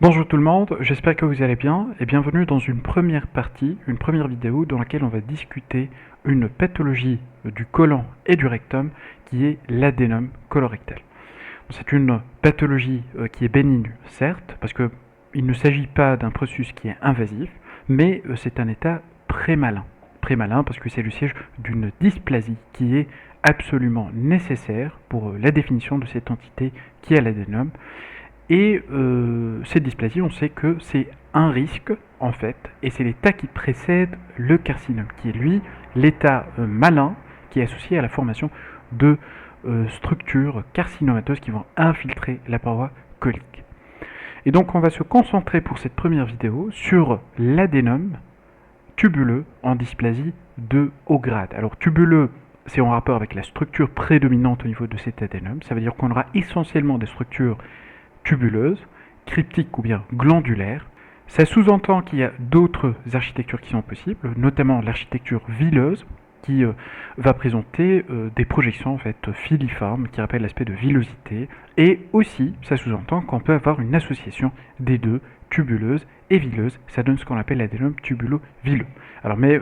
Bonjour tout le monde, j'espère que vous allez bien et bienvenue dans une première partie, une première vidéo dans laquelle on va discuter une pathologie du côlon et du rectum qui est l'adénome colorectal. C'est une pathologie qui est bénigne, certes, parce qu'il ne s'agit pas d'un processus qui est invasif, mais c'est un état prémalin. Prémalin parce que c'est le siège d'une dysplasie qui est absolument nécessaire pour la définition de cette entité qui est l'adénome. Et cette dysplasie, on sait que c'est un risque, en fait, et c'est l'état qui précède le carcinome, qui est lui l'état malin qui est associé à la formation de structures carcinomateuses qui vont infiltrer la paroi colique. Et donc on va se concentrer pour cette première vidéo sur l'adénome tubuleux en dysplasie de haut grade. Alors tubuleux, c'est en rapport avec la structure prédominante au niveau de cet adénome, ça veut dire qu'on aura essentiellement des structures tubuleuses, cryptiques ou bien glandulaires. Ça sous-entend qu'il y a d'autres architectures qui sont possibles, notamment l'architecture vileuse, qui va présenter des projections en fait filiformes qui rappellent l'aspect de villosité, et aussi ça sous-entend qu'on peut avoir une association des deux, tubuleuse et vileuse, ça donne ce qu'on appelle l'adénome tubulo-vileux. Alors mais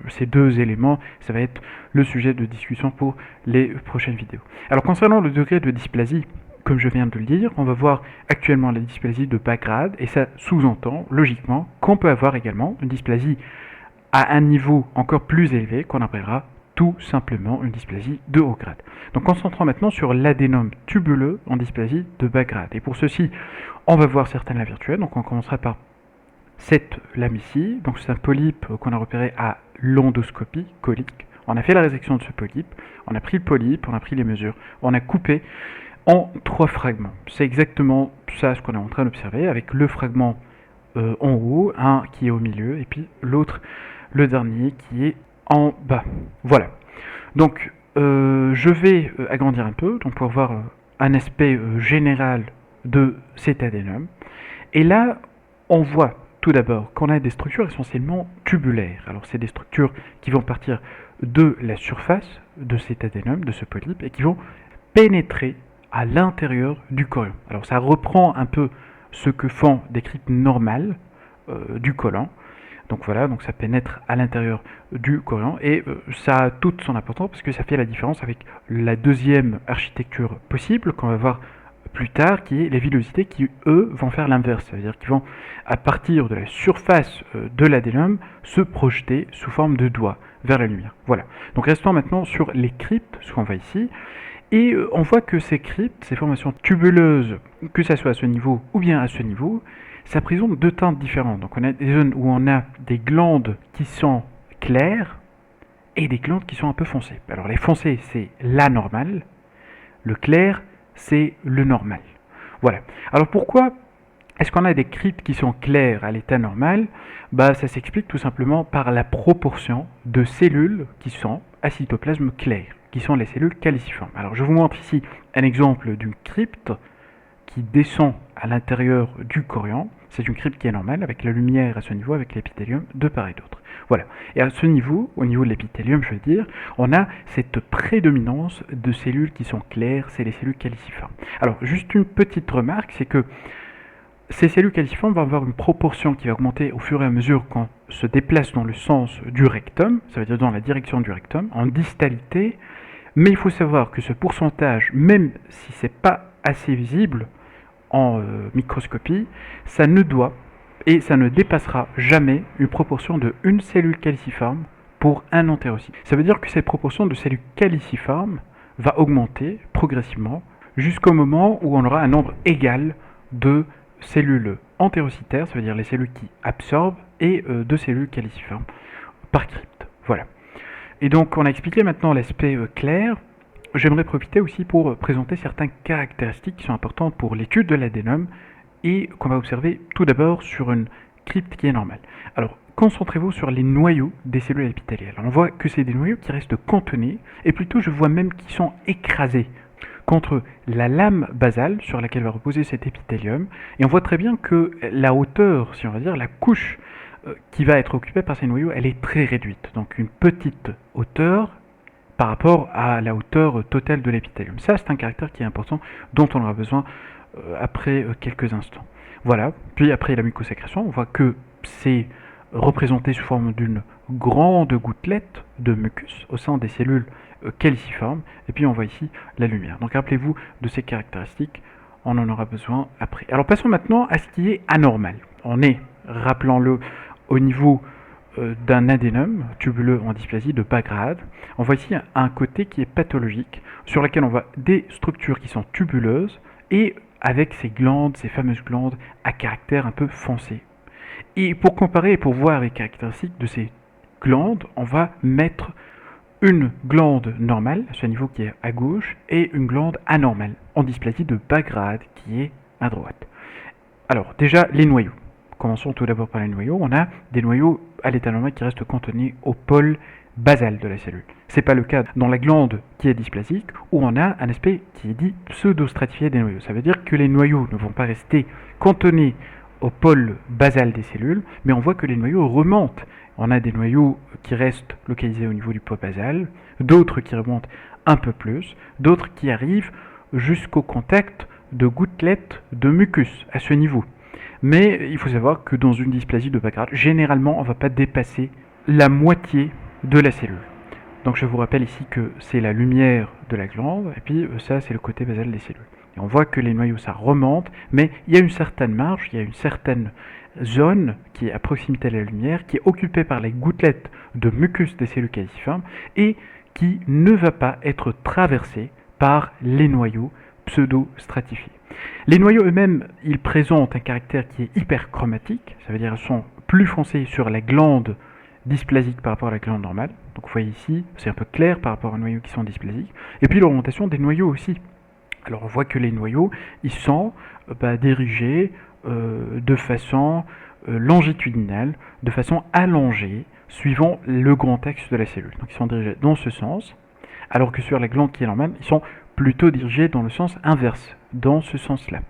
ces deux éléments, ça va être le sujet de discussion pour les prochaines vidéos. Alors concernant le degré de dysplasie, comme je viens de le dire, on va voir actuellement la dysplasie de bas grade, et ça sous-entend logiquement qu'on peut avoir également une dysplasie à un niveau encore plus élevé qu'on appellera tout simplement une dysplasie de haut grade. Donc concentrons maintenant sur l'adénome tubuleux en dysplasie de bas grade. Et pour ceci, on va voir certaines lames virtuelles. Donc on commencera par cette lame ici. Donc c'est un polype qu'on a repéré à l'endoscopie colique. On a fait la résection de ce polype, on a pris le polype, on a pris les mesures, on a coupé en 3 fragments. C'est exactement ça ce qu'on est en train d'observer, avec le fragment en haut, un qui est au milieu, et puis l'autre, le dernier, qui est en bas. Voilà. Donc, je vais agrandir un peu, donc pour voir un aspect général de cet adénome. Et là, on voit tout d'abord qu'on a des structures essentiellement tubulaires. Alors, c'est des structures qui vont partir de la surface de cet adénome, de ce polype, et qui vont pénétrer à l'intérieur du chorion. Alors ça reprend un peu ce que font des cryptes normales du côlon. Donc voilà, donc ça pénètre à l'intérieur du chorion et ça a toute son importance parce que ça fait la différence avec la deuxième architecture possible qu'on va voir plus tard, qui est les villosités qui, eux, vont faire l'inverse. C'est-à-dire qu'ils vont, à partir de la surface de l'adénome, se projeter sous forme de doigts vers la lumière. Voilà. Donc restons maintenant sur les cryptes, ce qu'on voit ici. Et on voit que ces cryptes, ces formations tubuleuses, que ce soit à ce niveau ou bien à ce niveau, ça présente deux teintes différentes. Donc on a des zones où on a des glandes qui sont claires et des glandes qui sont un peu foncées. Alors les foncées, c'est l'anormal. Le clair, c'est le normal. Voilà. Alors pourquoi est-ce qu'on a des cryptes qui sont claires à l'état normal? Ça s'explique tout simplement par la proportion de cellules qui sont à cytoplasme clair, qui sont les cellules caliciformes. Alors je vous montre ici un exemple d'une crypte qui descend à l'intérieur du chorion. C'est une crypte qui est normale, avec la lumière à ce niveau, avec l'épithélium de part et d'autre. Voilà. Et à ce niveau, au niveau de l'épithélium, je veux dire, on a cette prédominance de cellules qui sont claires, c'est les cellules caliciformes. Alors, juste une petite remarque, c'est que ces cellules caliciformes vont avoir une proportion qui va augmenter au fur et à mesure qu'on se déplace dans le sens du rectum, ça veut dire dans la direction du rectum, en distalité, mais il faut savoir que ce pourcentage, même si ce n'est pas assez visible en microscopie, ça ne doit et ça ne dépassera jamais une proportion de une cellule caliciforme pour un entérocyte. Ça veut dire que cette proportion de cellules caliciformes va augmenter progressivement jusqu'au moment où on aura un nombre égal de cellules entérocytaires, ça veut dire les cellules qui absorbent, et de cellules caliciformes par crypte. Voilà. Et donc on a expliqué maintenant l'aspect clair. J'aimerais profiter aussi pour présenter certaines caractéristiques qui sont importantes pour l'étude de l'adénome et qu'on va observer tout d'abord sur une crypte qui est normale. Alors, concentrez-vous sur les noyaux des cellules épithéliales. On voit que c'est des noyaux qui restent contenus, et plutôt je vois même qu'ils sont écrasés contre la lame basale sur laquelle va reposer cet épithélium, et on voit très bien que la hauteur, si on va dire, la couche qui va être occupée par ces noyaux, elle est très réduite. Donc une petite hauteur par rapport à la hauteur totale de l'épithélium. Ça, c'est un caractère qui est important, dont on aura besoin après quelques instants. Voilà. Puis après la mucosécrétion, on voit que c'est représenté sous forme d'une grande gouttelette de mucus au sein des cellules caliciformes. Et puis on voit ici la lumière. Donc rappelez-vous de ces caractéristiques, on en aura besoin après. Alors passons maintenant à ce qui est anormal. On est, rappelons-le, au niveau d'un adénome tubuleux en dysplasie de bas grade. On voit ici un côté qui est pathologique, sur lequel on voit des structures qui sont tubuleuses et avec ces glandes, ces fameuses glandes à caractère un peu foncé. Et pour comparer et pour voir les caractéristiques de ces glandes, on va mettre une glande normale, à ce niveau qui est à gauche, et une glande anormale, en dysplasie de bas grade, qui est à droite. Alors, déjà, les noyaux. Commençons tout d'abord par les noyaux. On a des noyaux à l'état normal qui restent cantonnés au pôle basal de la cellule. Ce n'est pas le cas dans la glande qui est dysplasique, où on a un aspect qui est dit pseudo-stratifié des noyaux. Ça veut dire que les noyaux ne vont pas rester cantonnés au pôle basal des cellules, mais on voit que les noyaux remontent. On a des noyaux qui restent localisés au niveau du pôle basal, d'autres qui remontent un peu plus, d'autres qui arrivent jusqu'au contact de gouttelettes de mucus à ce niveau. Mais il faut savoir que dans une dysplasie de bas grade, généralement, on ne va pas dépasser la moitié de la cellule. Donc je vous rappelle ici que c'est la lumière de la glande, et puis ça, c'est le côté basal des cellules. Et on voit que les noyaux, ça remonte, mais il y a une certaine marge, il y a une certaine zone qui est à proximité de la lumière, qui est occupée par les gouttelettes de mucus des cellules caliciformes, et qui ne va pas être traversée par les noyaux pseudo-stratifiés. Les noyaux eux-mêmes, ils présentent un caractère qui est hyperchromatique, ça veut dire qu'ils sont plus foncés sur la glande dysplasique par rapport à la glande normale. Donc vous voyez ici, c'est un peu clair par rapport aux noyaux qui sont dysplasiques. Et puis l'orientation des noyaux aussi. Alors on voit que les noyaux, ils sont dirigés de façon longitudinale, de façon allongée, suivant le grand axe de la cellule. Donc ils sont dirigés dans ce sens, alors que sur la glande qui est normale, ils sont plutôt dirigés dans le sens inverse, dans ce sens-là.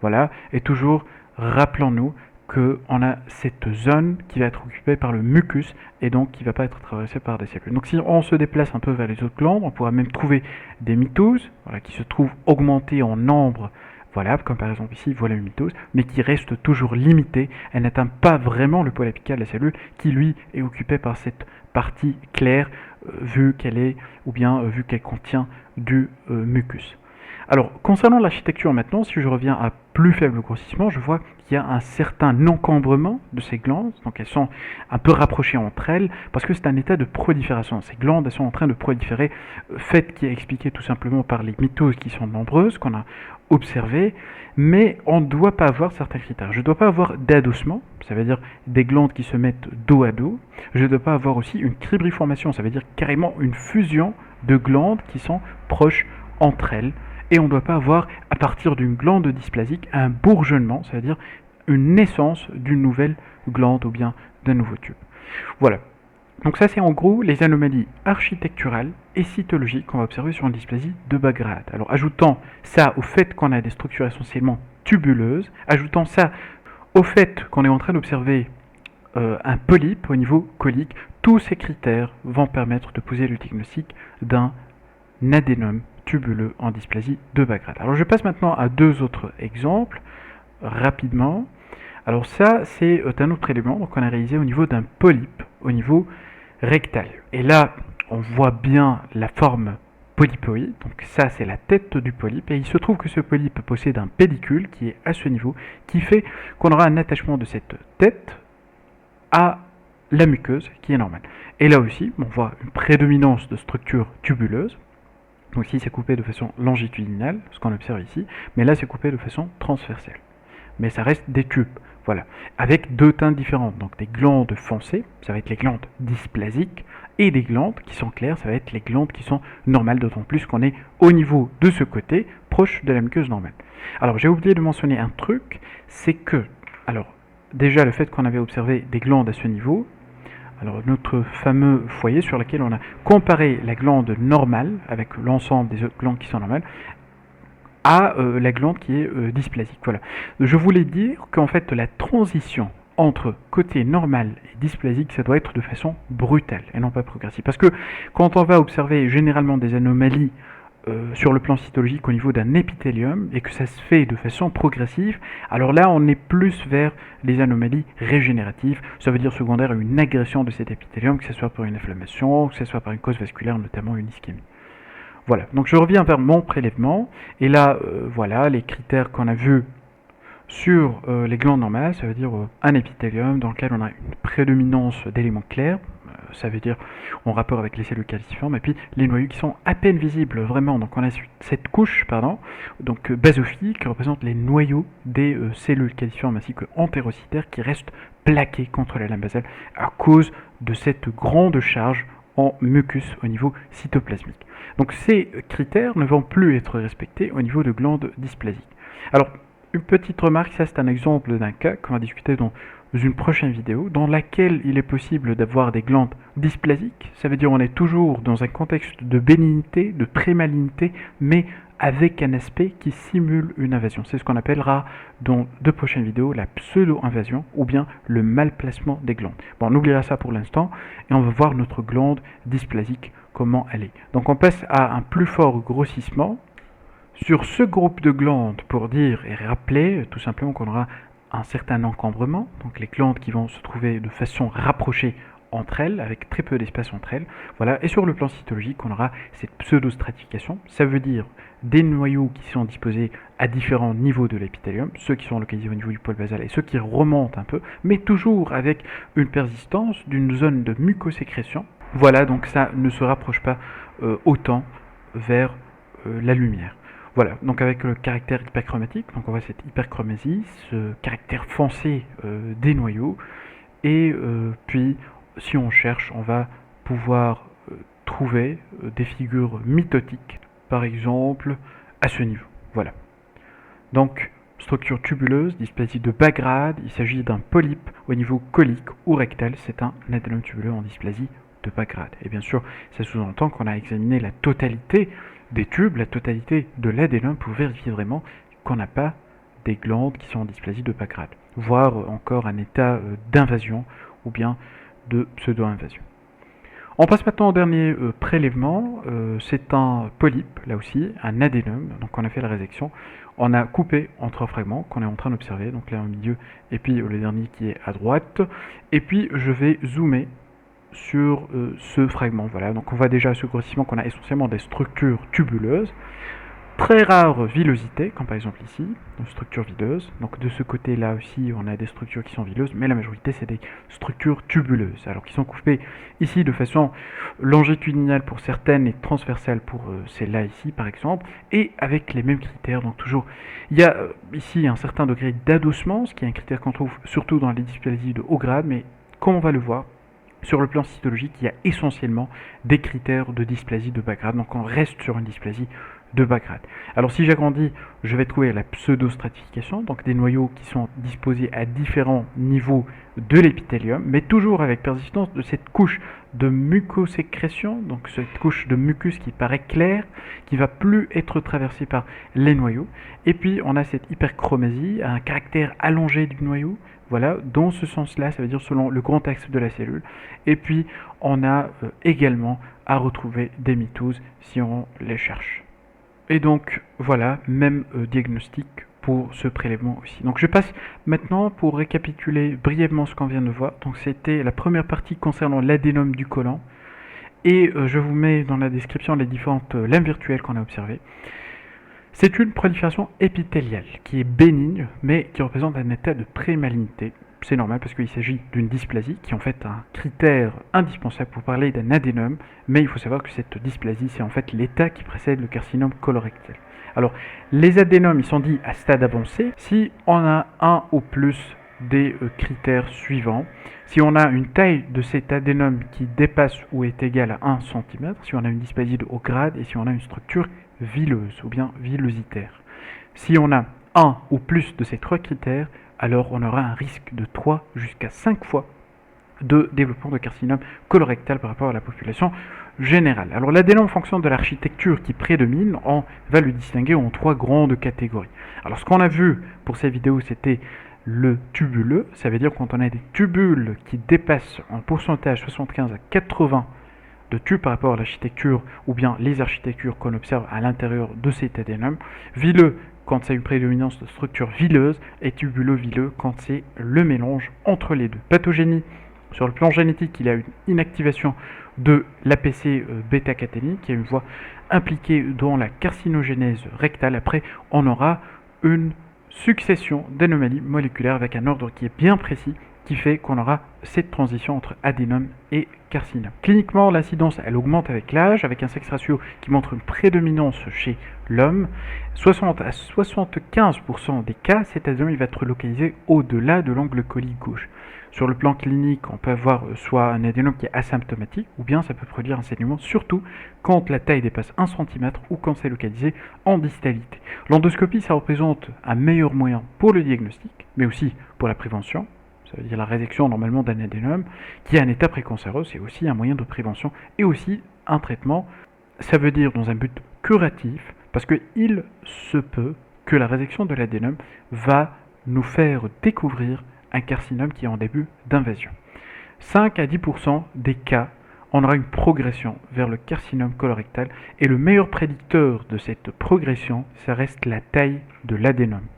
Voilà, et toujours rappelons-nous qu'on a cette zone qui va être occupée par le mucus et donc qui ne va pas être traversée par des cellules. Donc si on se déplace un peu vers les autres glandes, on pourra même trouver des mitoses qui se trouvent augmentées en nombre, voilà, comme par exemple ici, voilà une mitose, mais qui reste toujours limitée. Elle n'atteint pas vraiment le pôle apical de la cellule qui, lui, est occupé par cette partie claire, vu qu'elle est, ou bien vu qu'elle contient du mucus. Alors, concernant l'architecture maintenant, si je reviens à plus faible grossissement, je vois qu'il y a un certain encombrement de ces glandes, donc elles sont un peu rapprochées entre elles, parce que c'est un état de prolifération. Ces glandes, elles sont en train de proliférer, fait qui est expliqué tout simplement par les mitoses qui sont nombreuses, qu'on a observées, mais on ne doit pas avoir certains critères. Je ne dois pas avoir d'adossement, ça veut dire des glandes qui se mettent dos à dos. Je ne dois pas avoir aussi une cribriformation, ça veut dire carrément une fusion de glandes qui sont proches entre elles. Et on ne doit pas avoir, à partir d'une glande dysplasique, un bourgeonnement, c'est-à-dire une naissance d'une nouvelle glande ou bien d'un nouveau tube. Voilà. Donc ça, c'est en gros les anomalies architecturales et cytologiques qu'on va observer sur une dysplasie de bas grade. Alors ajoutant ça au fait qu'on a des structures essentiellement tubuleuses, ajoutant ça au fait qu'on est en train d'observer un polype au niveau colique, tous ces critères vont permettre de poser le diagnostic d'un adénome tubuleux en dysplasie de bas grade. Alors je passe maintenant à deux autres exemples, rapidement. Alors ça, c'est un autre élément qu'on a réalisé au niveau d'un polype, au niveau rectal. Et là, on voit bien la forme polypoïde, donc ça c'est la tête du polype, et il se trouve que ce polype possède un pédicule qui est à ce niveau, qui fait qu'on aura un attachement de cette tête à la muqueuse qui est normale. Et là aussi, on voit une prédominance de structures tubuleuses. Donc ici c'est coupé de façon longitudinale, ce qu'on observe ici, mais là c'est coupé de façon transversale. Mais ça reste des tubes, voilà, avec deux teintes différentes. Donc des glandes foncées, ça va être les glandes dysplasiques, et des glandes qui sont claires, ça va être les glandes qui sont normales, d'autant plus qu'on est au niveau de ce côté, proche de la muqueuse normale. Alors j'ai oublié de mentionner un truc, c'est que, alors déjà le fait qu'on avait observé des glandes à ce niveau, alors notre fameux foyer sur lequel on a comparé la glande normale avec l'ensemble des autres glandes qui sont normales à la glande qui est dysplasique. Voilà. Je voulais dire qu'en fait la transition entre côté normal et dysplasique, ça doit être de façon brutale et non pas progressive. Parce que quand on va observer généralement des anomalies sur le plan cytologique au niveau d'un épithélium et que ça se fait de façon progressive, alors là on est plus vers les anomalies régénératives, ça veut dire secondaire à une agression de cet épithélium, que ce soit par une inflammation, que ce soit par une cause vasculaire, notamment une ischémie. Voilà, donc je reviens vers mon prélèvement, et là voilà les critères qu'on a vus sur les glandes normales, ça veut dire un épithélium dans lequel on a une prédominance d'éléments clairs, ça veut dire en rapport avec les cellules calciformes, et puis les noyaux qui sont à peine visibles vraiment. Donc on a cette couche, donc basophile, qui représente les noyaux des cellules calciformes ainsi que entérocytaires qui restent plaqués contre la lame basale à cause de cette grande charge en mucus au niveau cytoplasmique. Donc ces critères ne vont plus être respectés au niveau de glandes dysplasiques. Alors, une petite remarque, ça c'est un exemple d'un cas qu'on va discuter dans une prochaine vidéo, dans laquelle il est possible d'avoir des glandes dysplasiques. Ça veut dire qu'on est toujours dans un contexte de bénignité, de prémalignité, mais avec un aspect qui simule une invasion. C'est ce qu'on appellera dans de prochaines vidéos la pseudo-invasion ou bien le malplacement des glandes. Bon, on oubliera ça pour l'instant et on va voir notre glande dysplasique, comment elle est. Donc on passe à un plus fort grossissement sur ce groupe de glandes pour dire et rappeler tout simplement qu'on aura un certain encombrement, donc les glandes qui vont se trouver de façon rapprochée entre elles, avec très peu d'espace entre elles. Voilà. Et sur le plan cytologique, on aura cette pseudo-stratification. Ça veut dire des noyaux qui sont disposés à différents niveaux de l'épithélium, ceux qui sont localisés au niveau du pôle basal et ceux qui remontent un peu, mais toujours avec une persistance d'une zone de mucosécrétion. Voilà, donc ça ne se rapproche pas autant vers la lumière. Voilà, donc avec le caractère hyperchromatique, donc on voit cette hyperchromasie, ce caractère foncé des noyaux, et puis si on cherche, on va pouvoir trouver des figures mitotiques, par exemple à ce niveau. Voilà. Donc, structure tubuleuse, dysplasie de bas grade, il s'agit d'un polype au niveau colique ou rectal, c'est un adénome tubuleux en dysplasie de bas grade. Et bien sûr, ça sous-entend qu'on a examiné la totalité des tubes, la totalité de l'adénome pour vérifier vraiment qu'on n'a pas des glandes qui sont en dysplasie de bas grade, voire encore un état d'invasion ou bien de pseudo-invasion. On passe maintenant au dernier prélèvement, c'est un polype, là aussi, un adénome, donc on a fait la résection, on a coupé en 3 fragments qu'on est en train d'observer, donc là au milieu, et puis le dernier qui est à droite, et puis je vais zoomer sur ce fragment. Voilà, donc on voit déjà ce grossissement qu'on a essentiellement des structures tubuleuses, très rare villosité, comme par exemple ici, une structure vileuse. Donc de ce côté-là aussi, on a des structures qui sont vileuses, mais la majorité, c'est des structures tubuleuses, alors qui sont coupées ici de façon longitudinale pour certaines et transversale pour celle-là ici, par exemple, et avec les mêmes critères. Donc toujours, il y a ici un certain degré d'adossement, ce qui est un critère qu'on trouve surtout dans les dysplasies de haut grade, mais comme on va le voir, sur le plan cytologique, il y a essentiellement des critères de dysplasie de bas grade, donc on reste sur une dysplasie de bas grade. Alors si j'agrandis, je vais trouver la pseudostratification, donc des noyaux qui sont disposés à différents niveaux de l'épithélium, mais toujours avec persistance de cette couche de mucosécrétion, donc cette couche de mucus qui paraît claire, qui va plus être traversée par les noyaux. Et puis on a cette hyperchromasie, un caractère allongé du noyau, voilà, dans ce sens-là, ça veut dire selon le grand axe de la cellule. Et puis on a également à retrouver des mitoses si on les cherche. Et donc voilà, même diagnostic pour ce prélèvement aussi. Donc je passe maintenant pour récapituler brièvement ce qu'on vient de voir. Donc c'était la première partie concernant l'adénome du côlon. Et je vous mets dans la description les différentes lames virtuelles qu'on a observées. C'est une prolifération épithéliale qui est bénigne, mais qui représente un état de prémalignité. C'est normal parce qu'il s'agit d'une dysplasie qui est en fait un critère indispensable pour parler d'un adénome, mais il faut savoir que cette dysplasie, c'est en fait l'état qui précède le carcinome colorectal. Alors, les adénomes, ils sont dits à stade avancé si on a un ou plus des critères suivants. Si on a une taille de cet adénome qui dépasse ou est égale à 1 cm, si on a une dysplasie de haut grade et si on a une structure vileuse ou bien villositaire. Si on a un ou plus de ces 3 critères, alors on aura un risque de 3 jusqu'à 5 fois de développement de carcinome colorectal par rapport à la population générale. Alors l'adénome, en fonction de l'architecture qui prédomine, on va le distinguer en 3 grandes catégories. Alors ce qu'on a vu pour ces vidéos, c'était le tubuleux, ça veut dire quand on a des tubules qui dépassent en pourcentage 75 à 80 de tube par rapport à l'architecture ou bien les architectures qu'on observe à l'intérieur de cet adénome. Vileux quand c'est une prédominance de structure vileuse et tubuleux-vileux quand c'est le mélange entre les deux. Pathogénie, sur le plan génétique, il y a une inactivation de l'APC bêta-caténique, qui est une voie impliquée dans la carcinogénèse rectale. Après, on aura une succession d'anomalies moléculaires avec un ordre qui est bien précis, qui fait qu'on aura cette transition entre adénome et carcinome. Cliniquement, l'incidence, elle augmente avec l'âge, avec un sexe ratio qui montre une prédominance chez l'homme. 60 à 75% des cas, cet adénome il va être localisé au-delà de l'angle colique gauche. Sur le plan clinique, on peut avoir soit un adénome qui est asymptomatique, ou bien ça peut produire un saignement, surtout quand la taille dépasse 1 cm ou quand c'est localisé en distalité. L'endoscopie, ça représente un meilleur moyen pour le diagnostic, mais aussi pour la prévention. Ça veut dire la résection normalement d'un adénome qui est un état précancéreux, c'est aussi un moyen de prévention et aussi un traitement. Ça veut dire dans un but curatif, parce qu'il se peut que la résection de l'adénome va nous faire découvrir un carcinome qui est en début d'invasion. 5 à 10% des cas, on aura une progression vers le carcinome colorectal et le meilleur prédicteur de cette progression, ça reste la taille de l'adénome.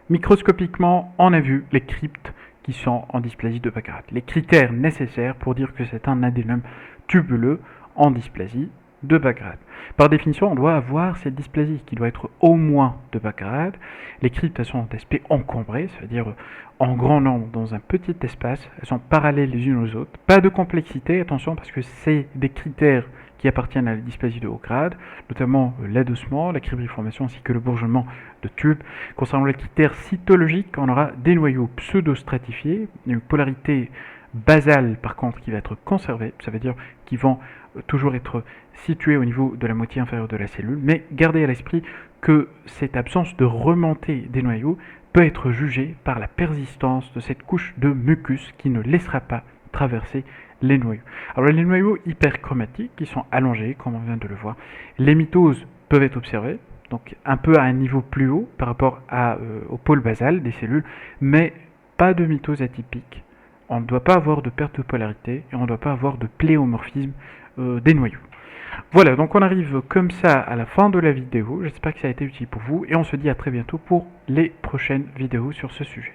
Microscopiquement, on a vu les cryptes qui sont en dysplasie de Baccarat. Les critères nécessaires pour dire que c'est un adénome tubuleux en dysplasie de Baccarat. Par définition, on doit avoir cette dysplasie qui doit être au moins de Baccarat. Les cryptes sont d'aspect encombré, c'est-à-dire en grand nombre dans un petit espace. Elles sont parallèles les unes aux autres. Pas de complexité, attention, parce que c'est des critères qui appartiennent à la dysplasie de haut grade, notamment l'adossement, la cribriformation ainsi que le bourgeonnement de tubes. Concernant les critères cytologiques, on aura des noyaux pseudo-stratifiés, une polarité basale par contre qui va être conservée, ça veut dire qu'ils vont toujours être situés au niveau de la moitié inférieure de la cellule, mais gardez à l'esprit que cette absence de remontée des noyaux peut être jugée par la persistance de cette couche de mucus qui ne laissera pas traverser les noyaux. Alors les noyaux hyperchromatiques qui sont allongés, comme on vient de le voir, les mitoses peuvent être observées, donc un peu à un niveau plus haut par rapport au pôle basal des cellules, mais pas de mitose atypique. On ne doit pas avoir de perte de polarité et on ne doit pas avoir de pléomorphisme des noyaux. Voilà, donc on arrive comme ça à la fin de la vidéo. J'espère que ça a été utile pour vous et on se dit à très bientôt pour les prochaines vidéos sur ce sujet.